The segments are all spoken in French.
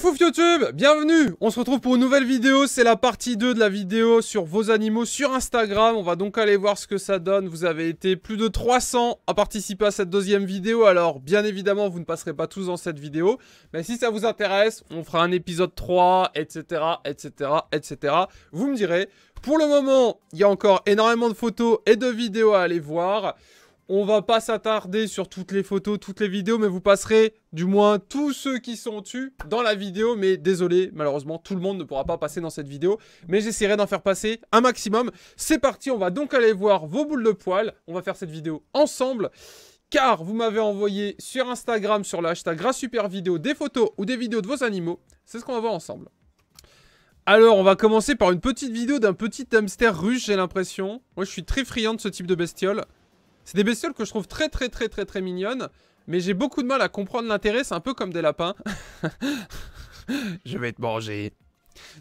fouf YouTube, bienvenue. On se retrouve pour une nouvelle vidéo, c'est la partie 2 de la vidéo sur vos animaux sur Instagram. On va donc aller voir ce que ça donne. Vous avez été plus de 300 à participer à cette deuxième vidéo. Alors bien évidemment vous ne passerez pas tous dans cette vidéo, mais si ça vous intéresse, on fera un épisode 3, etc, etc, etc. Vous me direz. Pour le moment, il y a encore énormément de photos et de vidéos à aller voir. On va pas s'attarder sur toutes les photos, toutes les vidéos, mais vous passerez du moins tous ceux qui sont dessus dans la vidéo. Mais désolé, malheureusement, tout le monde ne pourra pas passer dans cette vidéo. Mais j'essaierai d'en faire passer un maximum. C'est parti, on va donc aller voir vos boules de poils. On va faire cette vidéo ensemble. Car vous m'avez envoyé sur Instagram, sur le hashtag GrasSuperVidéo, des photos ou des vidéos de vos animaux. C'est ce qu'on va voir ensemble. Alors, on va commencer par une petite vidéo d'un petit hamster russe, j'ai l'impression. Moi, je suis très friand de ce type de bestiole. C'est des bestioles que je trouve très mignonnes, mais j'ai beaucoup de mal à comprendre l'intérêt, c'est un peu comme des lapins. Je vais te manger.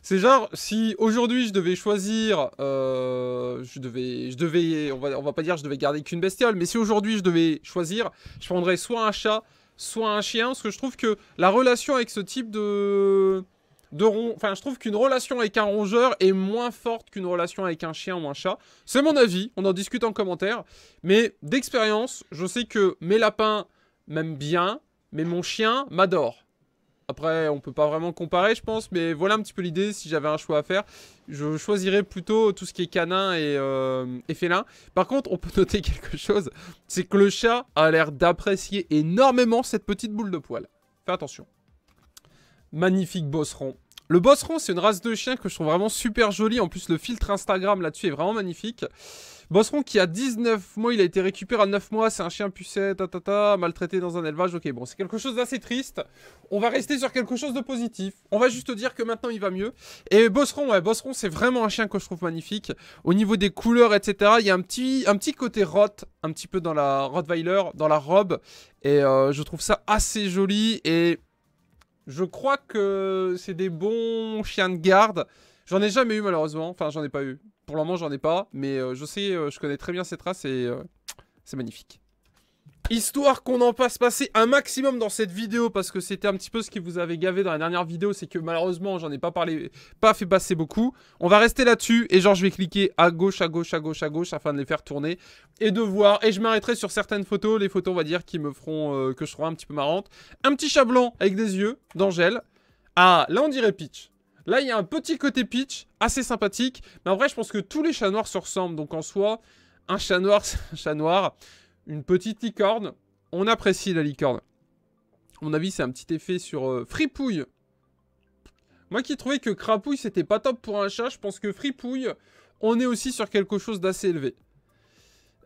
C'est genre, si aujourd'hui je devais choisir, on va pas dire je devais garder qu'une bestiole, mais si aujourd'hui je devais choisir, je prendrais soit un chat, soit un chien, parce que je trouve que la relation avec ce type je trouve qu'une relation avec un rongeur est moins forte qu'une relation avec un chien ou un chat. C'est mon avis, on en discute en commentaire. Mais d'expérience, je sais que mes lapins m'aiment bien, mais mon chien m'adore. Après, on peut pas vraiment comparer, je pense, mais voilà un petit peu l'idée. Si j'avais un choix à faire, je choisirais plutôt tout ce qui est canin et félin. Par contre, on peut noter quelque chose, c'est que le chat a l'air d'apprécier énormément cette petite boule de poil. Fais attention. Magnifique bosseron. Le bosseron, c'est une race de chien que je trouve vraiment super jolie. En plus, le filtre Instagram là-dessus est vraiment magnifique. Bosseron qui a 19 mois, il a été récupéré à 9 mois. C'est un chien pucette, maltraité dans un élevage. Ok, bon, c'est quelque chose d'assez triste. On va rester sur quelque chose de positif. On va juste dire que maintenant, il va mieux. Et Bosseron, ouais, Bosseron, c'est vraiment un chien que je trouve magnifique. Au niveau des couleurs, etc., il y a un petit côté rot, un petit peu dans la Rottweiler, dans la robe. Et je trouve ça assez joli et... je crois que c'est des bons chiens de garde. J'en ai jamais eu malheureusement. Enfin, j'en ai pas eu. Pour le moment, j'en ai pas. Mais je sais, je connais très bien cette race et c'est magnifique. Histoire qu'on en fasse passer un maximum dans cette vidéo, parce que c'était un petit peu ce qui vous avait gavé dans la dernière vidéo, c'est que malheureusement j'en ai pas fait passer beaucoup. On va rester là-dessus et genre je vais cliquer à gauche, à gauche, à gauche, à gauche afin de les faire tourner et de voir. Et je m'arrêterai sur certaines photos, les photos on va dire qui me feront, que je trouverai un petit peu marrantes. Un petit chat blanc avec des yeux d'Angèle. Ah, là on dirait Peach. Là il y a un petit côté Peach, assez sympathique. Mais en vrai je pense que tous les chats noirs se ressemblent, donc en soi, un chat noir c'est un chat noir. Une petite licorne. On apprécie la licorne. À mon avis, c'est un petit effet sur Fripouille. Moi qui trouvais que Crapouille, c'était pas top pour un chat, je pense que Fripouille, on est aussi sur quelque chose d'assez élevé.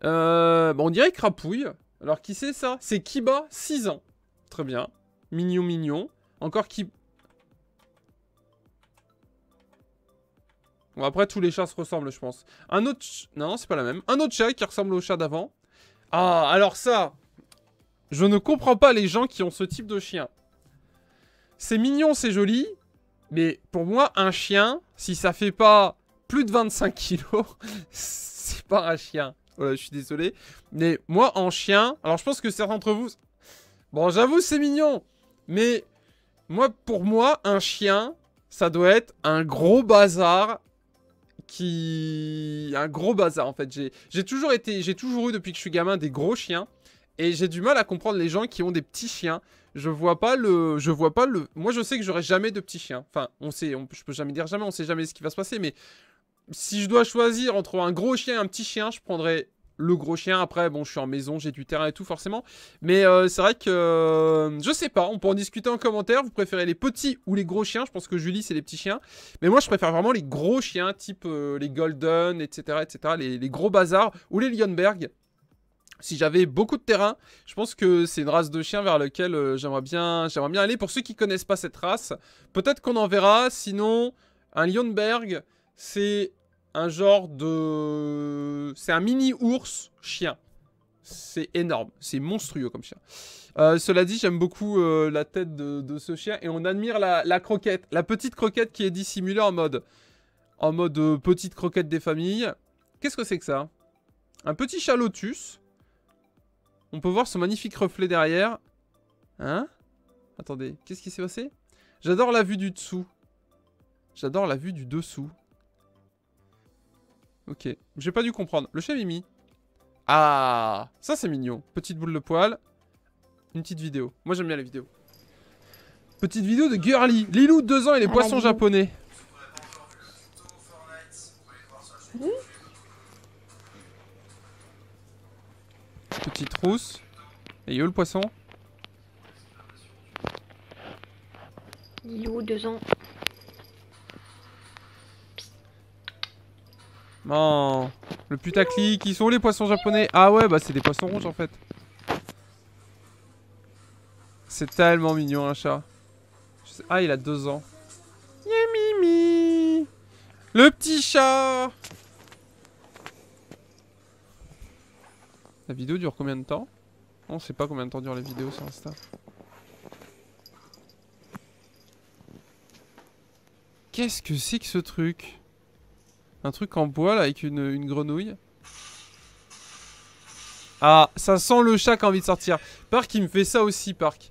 On dirait Crapouille. Alors, qui c'est ça? C'est Kiba, 6 ans. Très bien. Mignon, mignon. Encore qui... Bon, après, tous les chats se ressemblent, je pense. Un autre... Non, c'est pas la même. Un autre chat qui ressemble au chat d'avant. Ah, alors ça, je ne comprends pas les gens qui ont ce type de chien. C'est mignon, c'est joli, mais pour moi, un chien, si ça fait pas plus de 25 kilos, c'est pas un chien. Voilà, je suis désolé. Mais moi, en chien, alors je pense que certains d'entre vous... Bon, j'avoue, c'est mignon, mais moi, pour moi, un chien, ça doit être un gros bazar... un gros bazar en fait. J'ai toujours eu depuis que je suis gamin des gros chiens et j'ai du mal à comprendre les gens qui ont des petits chiens. Je vois pas le moi je sais que j'aurai jamais de petits chiens. Enfin, je peux jamais dire jamais, on sait jamais ce qui va se passer, mais si je dois choisir entre un gros chien et un petit chien, je prendrais le gros chien. Après, bon, je suis en maison, j'ai du terrain et tout, forcément. Mais c'est vrai que... je sais pas, on peut en discuter en commentaire. Vous préférez les petits ou les gros chiens? Je pense que Julie, c'est les petits chiens. Mais moi, je préfère vraiment les gros chiens, type les Golden, etc., etc. Les gros bazars. Ou les Lionberg. Si j'avais beaucoup de terrain, je pense que c'est une race de chien vers laquelle j'aimerais bien aller. Pour ceux qui connaissent pas cette race, peut-être qu'on en verra. Sinon, un Lionberg, c'est... un genre de... c'est un mini ours chien. C'est énorme. C'est monstrueux comme chien. Cela dit, j'aime beaucoup la tête de ce chien. Et on admire la croquette. La petite croquette qui est dissimulée en mode petite croquette des familles. Qu'est-ce que c'est que ça? Un petit chat lotus. On peut voir ce magnifique reflet derrière. Hein? Attendez, qu'est-ce qui s'est passé? J'adore la vue du dessous. J'adore la vue du dessous. Ok, j'ai pas dû comprendre. Le chat Mimi. Ah, ça c'est mignon. Petite boule de poil. Une petite vidéo. Moi j'aime bien les vidéos. Petite vidéo de Girly. Lilou, 2 ans et les poissons japonais. Oui. Petite rousse. Et yo le poisson. Lilou, 2 ans. Non. Le putaclic. Qui sont les poissons japonais? Ah ouais, bah c'est des poissons rouges en fait. C'est tellement mignon un chat. Ah, il a 2 ans. Mimi. Le petit chat. La vidéo dure combien de temps? On sait pas combien de temps durent les vidéos sur Insta. Qu'est-ce que c'est que ce truc? Un truc en bois là avec une grenouille. Ah, ça sent le chat qui a envie de sortir. Park il me fait ça aussi, Park.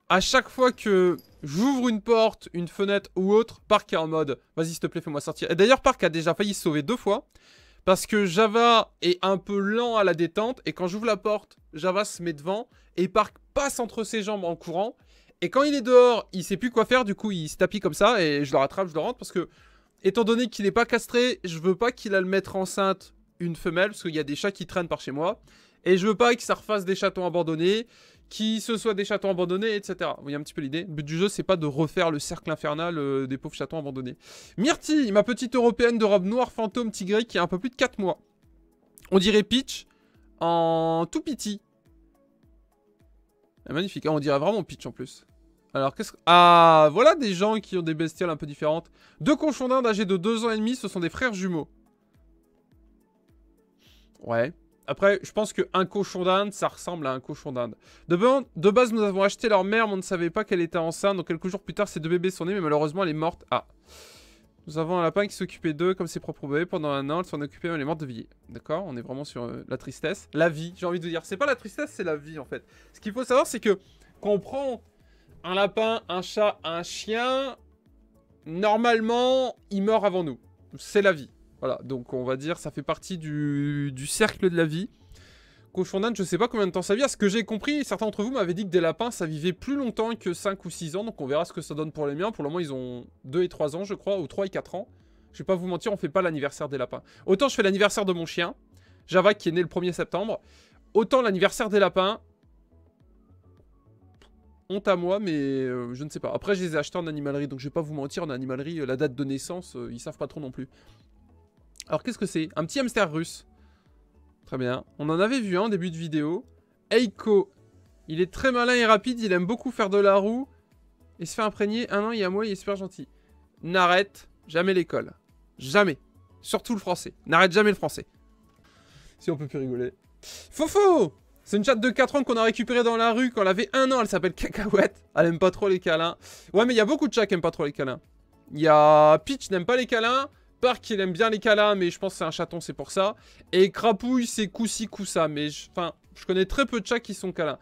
À chaque fois que j'ouvre une porte, une fenêtre ou autre, Park est en mode vas-y s'il te plaît fais-moi sortir. Et d'ailleurs Park a déjà failli se sauver 2 fois. Parce que Java est un peu lent à la détente. Et quand j'ouvre la porte, Java se met devant. Et Park passe entre ses jambes en courant. Et quand il est dehors, il sait plus quoi faire. Du coup il se tapit comme ça. Et je le rattrape, je le rentre. Parce que étant donné qu'il n'est pas castré, je veux pas qu'il aille le mettre enceinte une femelle. Parce qu'il y a des chats qui traînent par chez moi. Et je veux pas que ça refasse des chatons abandonnés. Qui ce soit des chatons abandonnés, etc. Vous voyez un petit peu l'idée. Le but du jeu, c'est pas de refaire le cercle infernal des pauvres chatons abandonnés. Myrtille, ma petite européenne de robe noire fantôme tigrée qui a un peu plus de 4 mois. On dirait Peach en tout petit. Magnifique. Ah, on dirait vraiment Peach en plus. Alors, qu'est-ce que... Ah, voilà des gens qui ont des bestioles un peu différentes. 2 cochons d'Inde âgés de 2 ans et demi, ce sont des frères jumeaux. Ouais. Après, je pense qu'un cochon d'Inde, ça ressemble à un cochon d'Inde. De base, nous avons acheté leur mère, mais on ne savait pas qu'elle était enceinte. Donc, quelques jours plus tard, ces 2 bébés sont nés, mais malheureusement, elle est morte. Ah. Nous avons un lapin qui s'occupait d'eux comme ses propres bébés. Pendant 1 an, elle s'en occupait, mais elle est morte de vieillir. D'accord? On est vraiment sur la tristesse. La vie, j'ai envie de dire. C'est pas la tristesse, c'est la vie, en fait. Ce qu'il faut savoir, c'est que quand on prend un lapin, un chat, un chien, normalement, il meurt avant nous. C'est la vie. Voilà, donc on va dire ça fait partie du cercle de la vie. Cochon d'Inde, je sais pas combien de temps ça vit. À ce que j'ai compris, certains d'entre vous m'avaient dit que des lapins, ça vivait plus longtemps que 5 ou 6 ans. Donc on verra ce que ça donne pour les miens. Pour le moment, ils ont 2 et 3 ans, je crois, ou 3 et 4 ans. Je vais pas vous mentir, on fait pas l'anniversaire des lapins. Autant je fais l'anniversaire de mon chien, Java, qui est né le 1er septembre. Autant l'anniversaire des lapins... Honte à moi, mais je ne sais pas. Après, je les ai achetés en animalerie, donc je vais pas vous mentir, en animalerie, la date de naissance, ils savent pas trop non plus. Alors, qu'est-ce que c'est? Un petit hamster russe. Très bien. On en avait vu un en début de vidéo. Eiko. Il est très malin et rapide, il aime beaucoup faire de la roue. Et se fait imprégner. 1 an, il y a moi, il est super gentil. N'arrête jamais l'école. Jamais. Surtout le français. N'arrête jamais le français. Si on peut plus rigoler. Fofo! C'est une chatte de 4 ans qu'on a récupérée dans la rue quand elle avait 1 an. Elle s'appelle Cacahuète. Elle aime pas trop les câlins. Ouais, mais il y a beaucoup de chats qui aiment pas trop les câlins. Il y a Peach n'aime pas les câlins. Park, il aime bien les câlins, mais je pense que c'est un chaton, c'est pour ça. Et Crapouille, c'est coup-ci, coup-ça. Mais je connais très peu de chats qui sont câlins.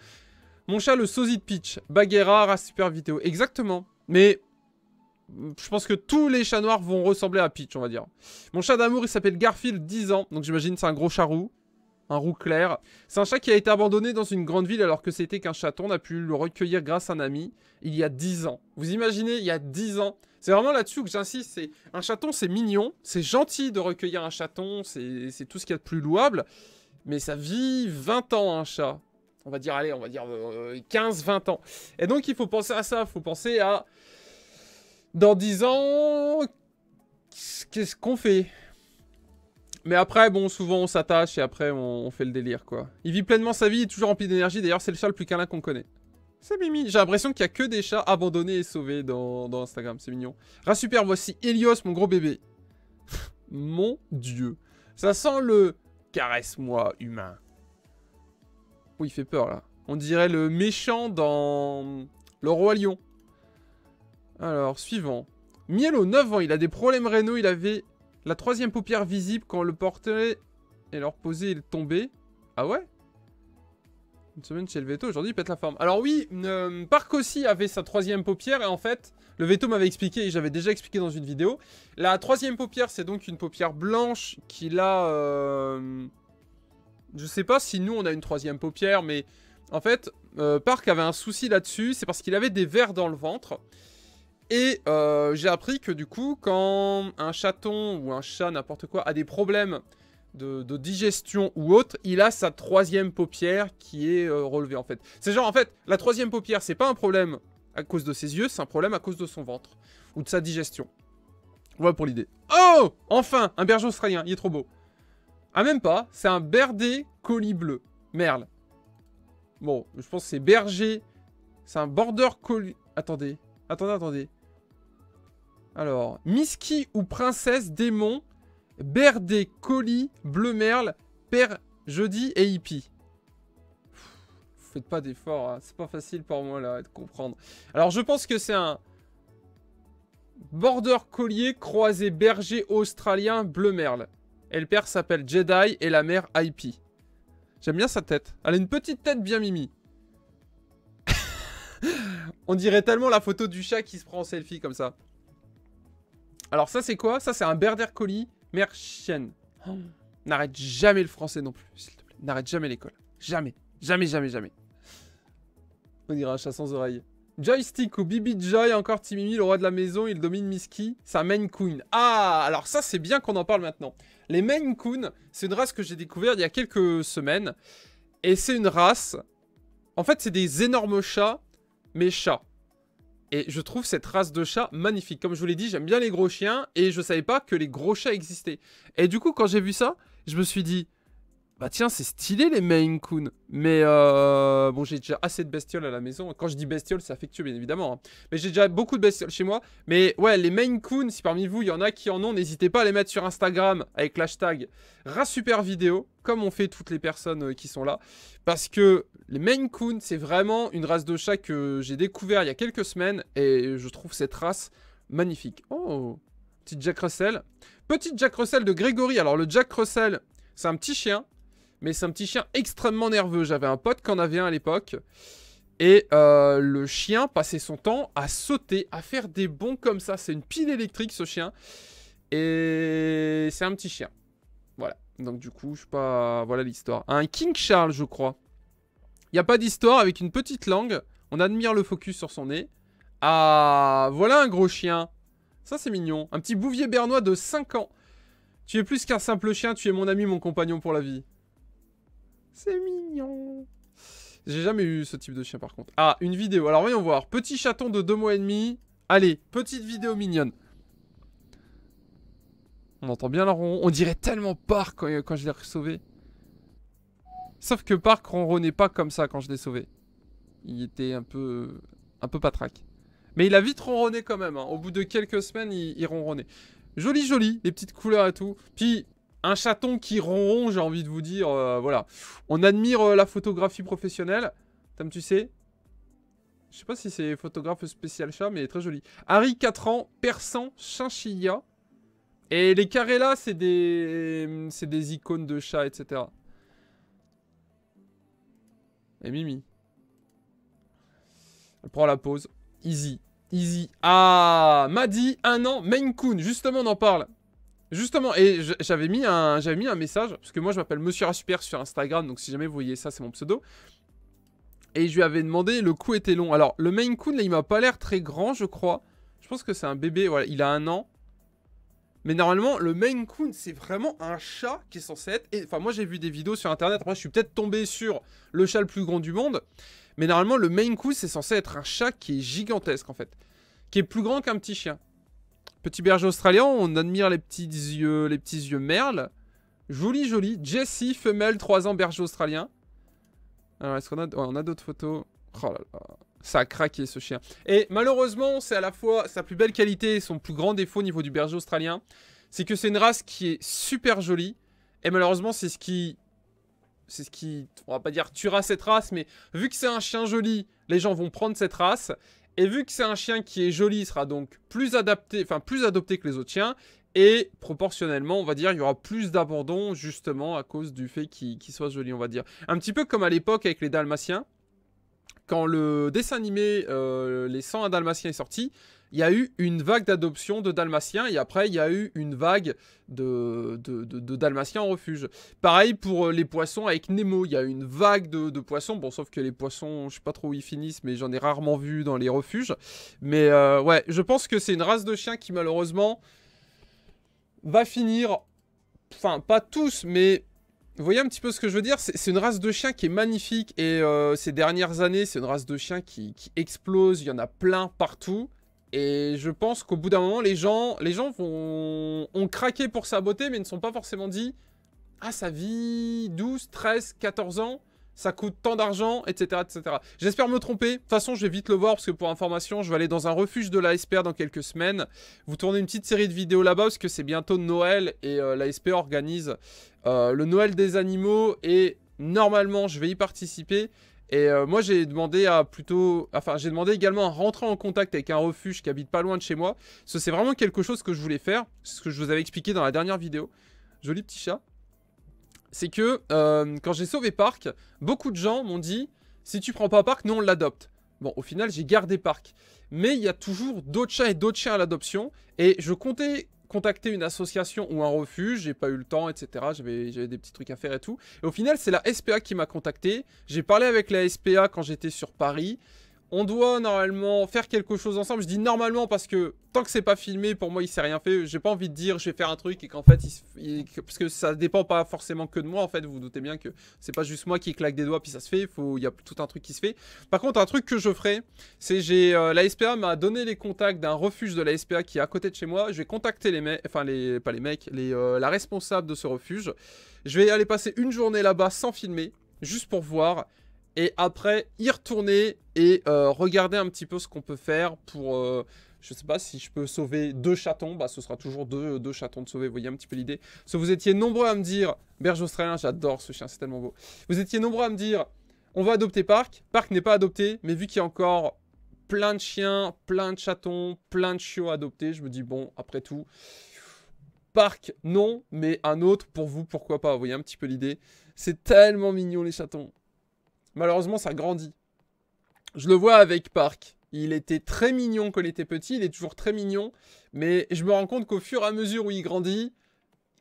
Mon chat, le sosie de Peach. Bagheera, race super vidéo. Exactement. Mais je pense que tous les chats noirs vont ressembler à Peach, on va dire. Mon chat d'amour, il s'appelle Garfield, 10 ans. Donc j'imagine c'est un gros chat roux. Un roux clair. C'est un chat qui a été abandonné dans une grande ville alors que c'était qu'un chaton. On a pu le recueillir grâce à un ami il y a 10 ans. Vous imaginez, il y a 10 ans. C'est vraiment là-dessus que j'insiste. C'est un chaton, c'est mignon. C'est gentil de recueillir un chaton. C'est tout ce qu'il y a de plus louable. Mais ça vit 20 ans, un chat. On va dire, allez, on va dire 15-20 ans. Et donc, il faut penser à ça. Il faut penser à... Dans 10 ans... Qu'est-ce qu'on fait ? Mais après, bon, souvent on s'attache et après on fait le délire, quoi. Il vit pleinement sa vie, il est toujours rempli d'énergie. D'ailleurs, c'est le chat le plus câlin qu'on connaît. C'est Mimi. J'ai l'impression qu'il n'y a que des chats abandonnés et sauvés dans Instagram. C'est mignon. Super, voici Helios, mon gros bébé. Mon Dieu. Ça sent le caresse-moi, humain. Oui, il fait peur, là. On dirait le méchant dans Le Roi Lion. Alors, suivant. Mielo, 9 ans, il a des problèmes rénaux. Il avait... la 3e paupière visible quand on le portait et leur posait, il tombait. Ah ouais? Une semaine chez le veto, aujourd'hui il pète la forme. Alors oui, Park aussi avait sa 3e paupière et en fait, le veto m'avait expliqué, et j'avais déjà expliqué dans une vidéo. La 3e paupière, c'est donc une paupière blanche qu'il a... Je sais pas si nous on a une 3e paupière, mais en fait, Park avait un souci là-dessus, c'est parce qu'il avait des vers dans le ventre. Et j'ai appris que du coup, quand un chaton ou un chat, n'importe quoi, a des problèmes de digestion ou autre, il a sa 3e paupière qui est relevée en fait. C'est genre en fait, la 3e paupière, c'est pas un problème à cause de ses yeux, c'est un problème à cause de son ventre ou de sa digestion. Voilà pour l'idée. Oh, enfin, un berger australien, il est trop beau. Ah même pas, c'est un Berdé colis bleu, merle. Bon, je pense que c'est berger, c'est un border collie. Attendez. Alors, Miski ou princesse démon, Berdé, colis, bleu merle, père, jeudi et hippie. Vous faites pas d'efforts, hein. C'est pas facile pour moi là de comprendre. Alors je pense que c'est un border collier croisé berger australien bleu merle. Et le père s'appelle Jedi et la mère hippie. J'aime bien sa tête. Elle a une petite tête bien mimi. On dirait tellement la photo du chat qui se prend en selfie comme ça. Alors ça c'est quoi? Ça c'est un Border Collie mère chienne. Oh. N'arrête jamais le français non plus, s'il te plaît. N'arrête jamais l'école. Jamais. Jamais, jamais, jamais. On dirait un chat sans oreille. Joystick ou Bibi Joy, encore Timimi, le roi de la maison, il domine Miski, sa Maine Coon. Ah, alors ça c'est bien qu'on en parle maintenant. Les Maine Coon, c'est une race que j'ai découverte il y a quelques semaines. Et c'est une race... En fait, c'est des énormes chats, mais chats. Et je trouve cette race de chat magnifique. Comme je vous l'ai dit, j'aime bien les gros chiens et je savais pas que les gros chats existaient. Et du coup, quand j'ai vu ça, je me suis dit, bah tiens, c'est stylé les Maine Coon. Mais bon, j'ai déjà assez de bestioles à la maison. Quand je dis bestioles, c'est affectueux, bien évidemment. Hein. Mais j'ai déjà beaucoup de bestioles chez moi. Mais ouais, les Maine Coon, si parmi vous, il y en a qui en ont, n'hésitez pas à les mettre sur Instagram avec l'hashtag #RaceSuperVidéo, comme on fait toutes les personnes qui sont là. Parce que les Maine Coon, c'est vraiment une race de chat que j'ai découvert il y a quelques semaines. Et je trouve cette race magnifique. Oh, petite Jack Russell. Petite Jack Russell de Grégory. Alors le Jack Russell, c'est un petit chien. Mais c'est un petit chien extrêmement nerveux. J'avais un pote qui en avait un à l'époque. Et le chien passait son temps à sauter, à faire des bonds comme ça. C'est une pile électrique ce chien. Et c'est un petit chien. Voilà. Donc du coup, je sais pas... Voilà l'histoire. Un King Charles, je crois. Il n'y a pas d'histoire avec une petite langue. On admire le focus sur son nez. Ah, voilà un gros chien. Ça, c'est mignon. Un petit bouvier bernois de 5 ans. Tu es plus qu'un simple chien. Tu es mon ami, mon compagnon pour la vie. C'est mignon. J'ai jamais eu ce type de chien par contre. Ah, une vidéo. Alors voyons voir. Petit chaton de 2 mois et demi. Allez, petite vidéo mignonne. On entend bien le ronron. On dirait tellement Park quand je l'ai sauvé. Sauf que Park ronronnait pas comme ça quand je l'ai sauvé. Il était un peu patraque. Mais il a vite ronronné quand même. Hein. Au bout de quelques semaines, il ronronnait. Joli, joli. Les petites couleurs et tout. Puis... un chaton qui ronronne, j'ai envie de vous dire, voilà. On admire la photographie professionnelle, comme tu sais. Je sais pas si c'est photographe spécial chat, mais très joli. Harry, 4 ans, persan, chinchilla. Et les carrés là, c'est des icônes de chat, etc. Et Mimi. Elle prend la pause. Easy, easy. Ah, Maddy, 1 an, Maine Coon, justement on en parle. Justement, et j'avais mis un message, parce que moi je m'appelle Monsieur Rasuper sur Instagram, donc si jamais vous voyez ça, c'est mon pseudo. Et je lui avais demandé, le cou était long. Alors, le Maine Coon, là, il m'a pas l'air très grand, je crois. Je pense que c'est un bébé, voilà, il a 1 an. Mais normalement, le Maine Coon, c'est vraiment un chat qui est censé être... Enfin, moi j'ai vu des vidéos sur internet, après je suis peut-être tombé sur le chat le plus grand du monde. Mais normalement, le Maine Coon, c'est censé être un chat qui est gigantesque, en fait. Qui est plus grand qu'un petit chien. Petit berger australien, on admire les petits yeux merle. Joli, joli. Jessie, femelle, 3 ans, berger australien. Alors, est-ce qu'on a... Ouais, on a d'autres photos. Oh là là. Ça a craqué, ce chien. Et malheureusement, c'est à la fois sa plus belle qualité et son plus grand défaut au niveau du berger australien. C'est que c'est une race qui est super jolie. Et malheureusement, c'est ce qui... On va pas dire tuera cette race, mais vu que c'est un chien joli, les gens vont prendre cette race. Et vu que c'est un chien qui est joli, il sera donc plus adapté, enfin plus adopté que les autres chiens. Et proportionnellement, on va dire, il y aura plus d'abandon justement à cause du fait qu'il soit joli, on va dire. Un petit peu comme à l'époque avec les Dalmatiens. Quand le dessin animé Les 101 Dalmatiens est sorti, il y a eu une vague d'adoption de Dalmatiens et après il y a eu une vague de Dalmatiens en refuge. Pareil pour les poissons avec Nemo, il y a eu une vague de poissons, bon sauf que les poissons, je sais pas trop où ils finissent, mais j'en ai rarement vu dans les refuges. Mais ouais, je pense que c'est une race de chiens qui malheureusement va finir, enfin pas tous, mais... Vous voyez un petit peu ce que je veux dire? C'est une race de chien qui est magnifique et ces dernières années, c'est une race de chien qui explose. Il y en a plein partout. Et je pense qu'au bout d'un moment, les gens ont craqué pour sa beauté, mais ne sont pas forcément dit « Ah, ça vit 12, 13, 14 ans, ça coûte tant d'argent, etc. etc. » J'espère me tromper. De toute façon, je vais vite le voir parce que pour information, je vais aller dans un refuge de la SPA dans quelques semaines. Vous tournez une petite série de vidéos là-bas parce que c'est bientôt Noël et la SPA organise le Noël des animaux et normalement, je vais y participer. Et moi, j'ai demandé à j'ai demandé également à rentrer en contact avec un refuge qui habite pas loin de chez moi. Parce que c'est vraiment quelque chose que je voulais faire. C'est ce que je vous avais expliqué dans la dernière vidéo. Joli petit chat. C'est que quand j'ai sauvé Park, beaucoup de gens m'ont dit « Si tu prends pas Park, nous on l'adopte ». Bon, au final, j'ai gardé Park. Mais il y a toujours d'autres chats et d'autres chiens à l'adoption. Et je comptais contacter une association ou un refuge, j'ai pas eu le temps, etc. J'avais des petits trucs à faire et tout. Et au final, c'est la SPA qui m'a contacté. J'ai parlé avec la SPA quand j'étais sur Paris. On doit normalement faire quelque chose ensemble. Je dis normalement parce que tant que c'est pas filmé, pour moi, il s'est rien fait. J'ai pas envie de dire je vais faire un truc et qu'en fait, parce que ça dépend pas forcément que de moi. En fait, vous vous doutez bien que c'est pas juste moi qui claque des doigts puis ça se fait. Il y a tout un truc qui se fait. Par contre, un truc que je ferai, c'est la SPA m'a donné les contacts d'un refuge de la SPA qui est à côté de chez moi. Je vais contacter les mecs, enfin pas les mecs, la responsable de ce refuge. Je vais aller passer une journée là-bas sans filmer, juste pour voir. Et après, y retourner et regarder un petit peu ce qu'on peut faire pour... je sais pas si je peux sauver 2 chatons. Bah, ce sera toujours deux chatons de sauver. Vous voyez un petit peu l'idée. Parce que vous étiez nombreux à me dire... Berger australien, j'adore ce chien, c'est tellement beau. Vous étiez nombreux à me dire... On va adopter Park. Park n'est pas adopté. Mais vu qu'il y a encore plein de chiens, plein de chatons, plein de chiots adoptés, je me dis, bon, après tout... Park, non. Mais un autre, pour vous, pourquoi pas. Vous voyez un petit peu l'idée. C'est tellement mignon, les chatons. Malheureusement, ça grandit. Je le vois avec Park. Il était très mignon quand il était petit. Il est toujours très mignon. Mais je me rends compte qu'au fur et à mesure où il grandit,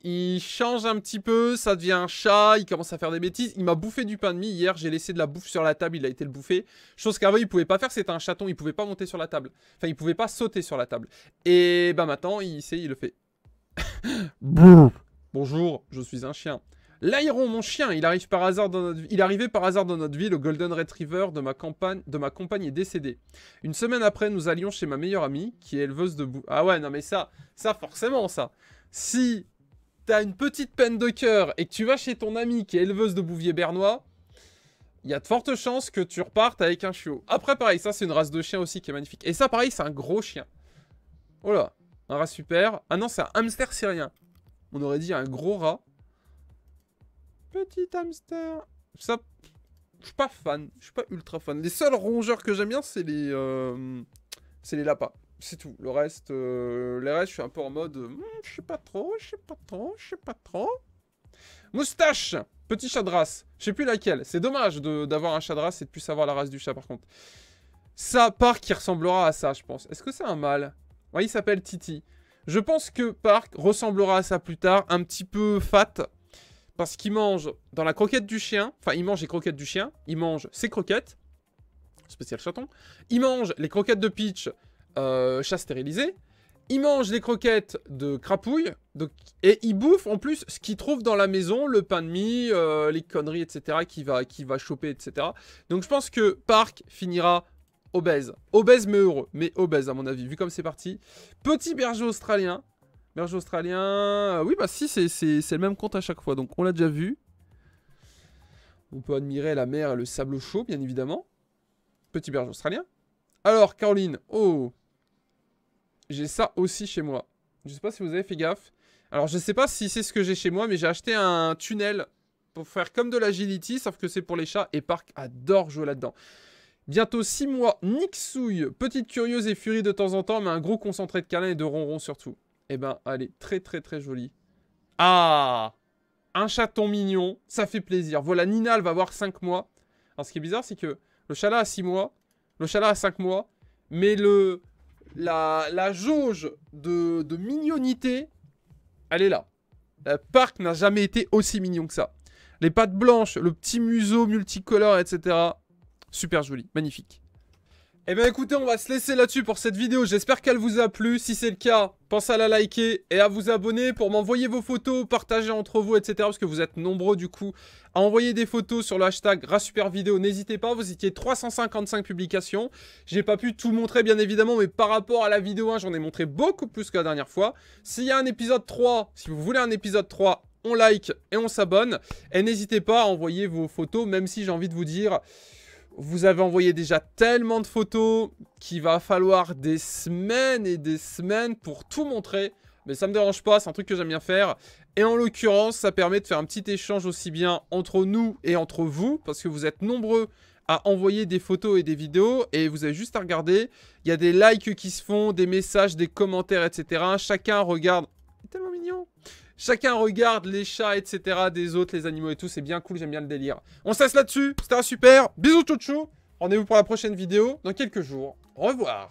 il change un petit peu. Ça devient un chat. Il commence à faire des bêtises. Il m'a bouffé du pain de mie. Hier, j'ai laissé de la bouffe sur la table. Il a été le bouffer. Chose qu'avant, il pouvait pas faire. C'était un chaton. Il pouvait pas monter sur la table. Enfin, il pouvait pas sauter sur la table. Et bah maintenant, il sait, il le fait. Bonjour, je suis un chien. L'Aéron, mon chien, il arrivait par hasard dans notre vie, le Golden Retriever de ma compagne est décédé. Une semaine après, nous allions chez ma meilleure amie, qui est éleveuse de bouvier. Ah ouais, non mais ça forcément, ça. Si t'as une petite peine de cœur et que tu vas chez ton amie qui est éleveuse de bouvier bernois, il y a de fortes chances que tu repartes avec un chiot. Après, pareil, ça c'est une race de chien aussi qui est magnifique. Et ça, pareil, c'est un gros chien. Oh là, un rat super. Ah non, c'est un hamster syrien. On aurait dit un gros rat. Petit hamster. Ça, je suis pas fan. Je suis pas ultra fan. Les seuls rongeurs que j'aime bien, c'est les lapins. C'est tout. Le reste, je suis un peu en mode... je sais pas trop. Moustache. Petit chat de race. Je sais plus laquelle. C'est dommage d'avoir un chat de race et de plus savoir la race du chat, par contre. Ça, Park, qui ressemblera à ça, je pense. Est-ce que c'est un mâle? Ouais, il s'appelle Titi. Je pense que Park ressemblera à ça plus tard. Un petit peu fat. Parce qu'il mange dans la croquette du chien. Enfin, il mange les croquettes du chien. Il mange ses croquettes. Spécial chaton. Il mange les croquettes de Peach. Chat stérilisé. Il mange les croquettes de Crapouille. Et il bouffe en plus ce qu'il trouve dans la maison. Le pain de mie, les conneries, etc. Qu'il va choper, etc. Donc je pense que Park finira obèse. Obèse mais heureux. Mais obèse à mon avis. Vu comme c'est parti. Petit berger australien. Berger australien... Oui, bah si, c'est le même compte à chaque fois. Donc, on l'a déjà vu. On peut admirer la mer et le sable chaud, bien évidemment. Petit berger australien. Alors, Caroline. Oh. J'ai ça aussi chez moi. Je sais pas si vous avez fait gaffe. Alors, je sais pas si c'est ce que j'ai chez moi, mais j'ai acheté un tunnel pour faire comme de l'agility, sauf que c'est pour les chats. Et Park adore jouer là-dedans. Bientôt 6 mois. Nixouille. Petite curieuse et furie de temps en temps, mais un gros concentré de câlins et de ronron surtout. Eh ben, elle est très très très jolie. Ah! Un chaton mignon, ça fait plaisir. Voilà, Nina, elle va avoir 5 mois. Alors, ce qui est bizarre, c'est que le chala a 6 mois, le chala a 5 mois, mais la jauge de mignonité, elle est là. Le parc n'a jamais été aussi mignon que ça. Les pattes blanches, le petit museau multicolore, etc. Super joli, magnifique. Eh bien écoutez, on va se laisser là-dessus pour cette vidéo. J'espère qu'elle vous a plu. Si c'est le cas, pensez à la liker et à vous abonner pour m'envoyer vos photos, partager entre vous, etc. Parce que vous êtes nombreux du coup à envoyer des photos sur le hashtag #RasSuperVidéo. N'hésitez pas, vous étiez 355 publications. J'ai pas pu tout montrer bien évidemment, mais par rapport à la vidéo 1, j'en ai montré beaucoup plus que la dernière fois. S'il y a un épisode 3, si vous voulez un épisode 3, on like et on s'abonne. Et n'hésitez pas à envoyer vos photos, même si j'ai envie de vous dire... Vous avez envoyé déjà tellement de photos qu'il va falloir des semaines et des semaines pour tout montrer. Mais ça me dérange pas, c'est un truc que j'aime bien faire. Et en l'occurrence, ça permet de faire un petit échange aussi bien entre nous et entre vous. Parce que vous êtes nombreux à envoyer des photos et des vidéos. Et vous avez juste à regarder. Il y a des likes qui se font, des messages, des commentaires, etc. Chacun regarde... C'est tellement mignon. Chacun regarde les chats, etc. des autres, les animaux et tout. C'est bien cool, j'aime bien le délire. On se laisse là-dessus. C'était un super. Bisous, chouchou. Rendez-vous pour la prochaine vidéo dans quelques jours. Au revoir.